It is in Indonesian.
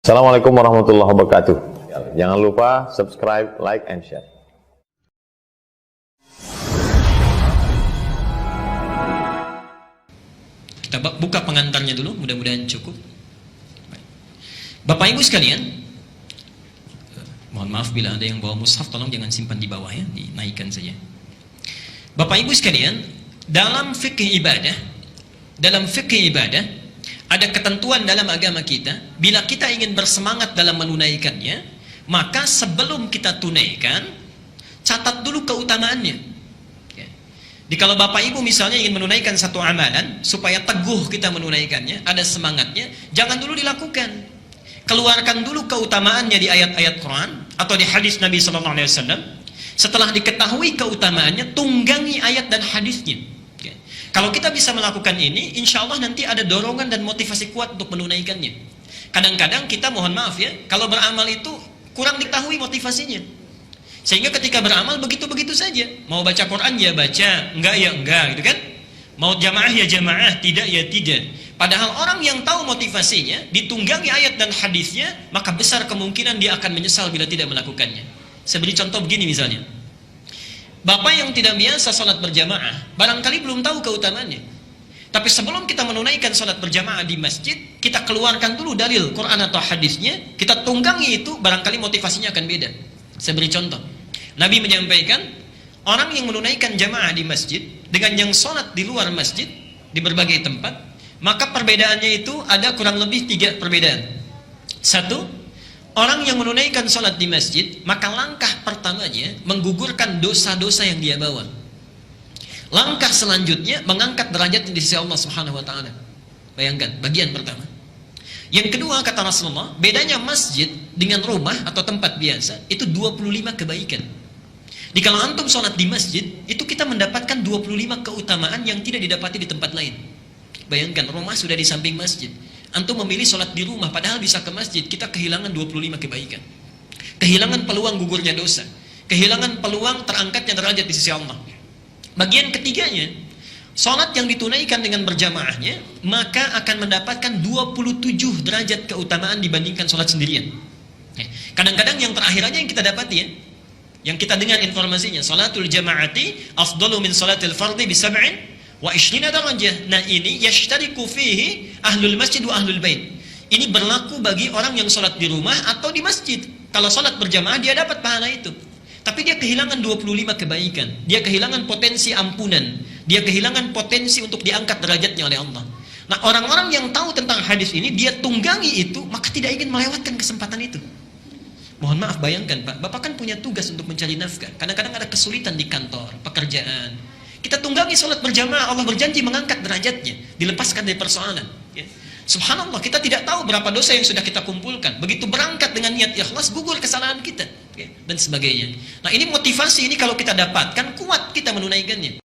Assalamualaikum warahmatullahi wabarakatuh. Jangan lupa subscribe, like, and share. Kita buka pengantarnya dulu, mudah-mudahan cukup. Bapak Ibu sekalian, mohon maaf bila ada yang bawa mushaf, tolong jangan simpan di bawah ya, dinaikkan saja. Bapak Ibu sekalian, dalam fikih ibadah, ada ketentuan dalam agama kita, bila kita ingin bersemangat dalam menunaikannya, maka sebelum kita tunaikan, catat dulu keutamaannya. Ya. Jadi kalau Bapak Ibu misalnya ingin menunaikan satu amalan, supaya teguh kita menunaikannya, ada semangatnya, jangan dulu dilakukan. Keluarkan dulu keutamaannya di ayat-ayat Quran, atau di hadis Nabi SAW. Setelah diketahui keutamaannya, tunggangi ayat dan hadisnya. Kalau kita bisa melakukan ini, insya Allah nanti ada dorongan dan motivasi kuat untuk menunaikannya. Kadang-kadang kita mohon maaf ya, kalau beramal itu kurang diketahui motivasinya. Sehingga ketika beramal begitu-begitu saja. Mau baca Quran ya baca, enggak ya enggak, gitu kan? Mau jamaah ya jamaah, tidak ya tidak. Padahal orang yang tahu motivasinya, ditunggangi ayat dan hadisnya, maka besar kemungkinan dia akan menyesal bila tidak melakukannya. Saya beri contoh begini misalnya. Bapak yang tidak biasa sholat berjamaah, barangkali belum tahu keutamaannya. Tapi sebelum kita menunaikan sholat berjamaah di masjid, kita keluarkan dulu dalil Quran atau hadisnya, kita tunggangi itu, barangkali motivasinya akan beda. Saya beri contoh. Nabi menyampaikan, orang yang menunaikan jamaah di masjid, dengan yang sholat di luar masjid, di berbagai tempat, maka perbedaannya itu ada kurang lebih 3 perbedaan. Satu, orang yang menunaikan sholat di masjid, maka langkah pertamanya menggugurkan dosa-dosa yang dia bawa. Langkah selanjutnya mengangkat derajat di sisi Allah Subhanahu wa taala. Bayangkan, bagian pertama. Yang kedua, kata Rasulullah, bedanya masjid dengan rumah atau tempat biasa itu 25 kebaikan. Di kalau antum sholat di masjid, itu kita mendapatkan 25 keutamaan yang tidak didapati di tempat lain. Bayangkan, rumah sudah di samping masjid. Antum memilih sholat di rumah, padahal bisa ke masjid, kita kehilangan 25 kebaikan. Kehilangan peluang gugurnya dosa. Kehilangan peluang terangkatnya derajat di sisi Allah. Bagian ketiganya, sholat yang ditunaikan dengan berjamaahnya, maka akan mendapatkan 27 derajat keutamaan dibandingkan sholat sendirian. Kadang-kadang yang terakhirnya yang kita dapati ya, yang kita dengar informasinya, sholatul jama'ati afdalu min sholatil fardhi bisab'in wa ishrina darajah. Nah ini yashtariku fihi ahlul masjid wa ahlul bait. Ini berlaku bagi orang yang sholat di rumah atau di masjid. Kalau sholat berjamaah dia dapat pahala itu. Tapi dia kehilangan 25 kebaikan. Dia kehilangan potensi ampunan. Dia kehilangan potensi untuk diangkat derajatnya oleh Allah. Nah orang-orang yang tahu tentang hadis ini, dia tunggangi itu, maka tidak ingin melewatkan kesempatan itu. Mohon maaf, bayangkan Pak, Bapak kan punya tugas untuk mencari nafkah. Kadang-kadang ada kesulitan di kantor, pekerjaan. Kita tunggangi sholat berjamaah, Allah berjanji mengangkat derajatnya, dilepaskan dari persoalan. Ya. Subhanallah, kita tidak tahu berapa dosa yang sudah kita kumpulkan. Begitu berangkat dengan niat ikhlas, gugur kesalahan kita, ya, dan sebagainya. Nah ini motivasi ini kalau kita dapatkan, kuat kita menunaikannya.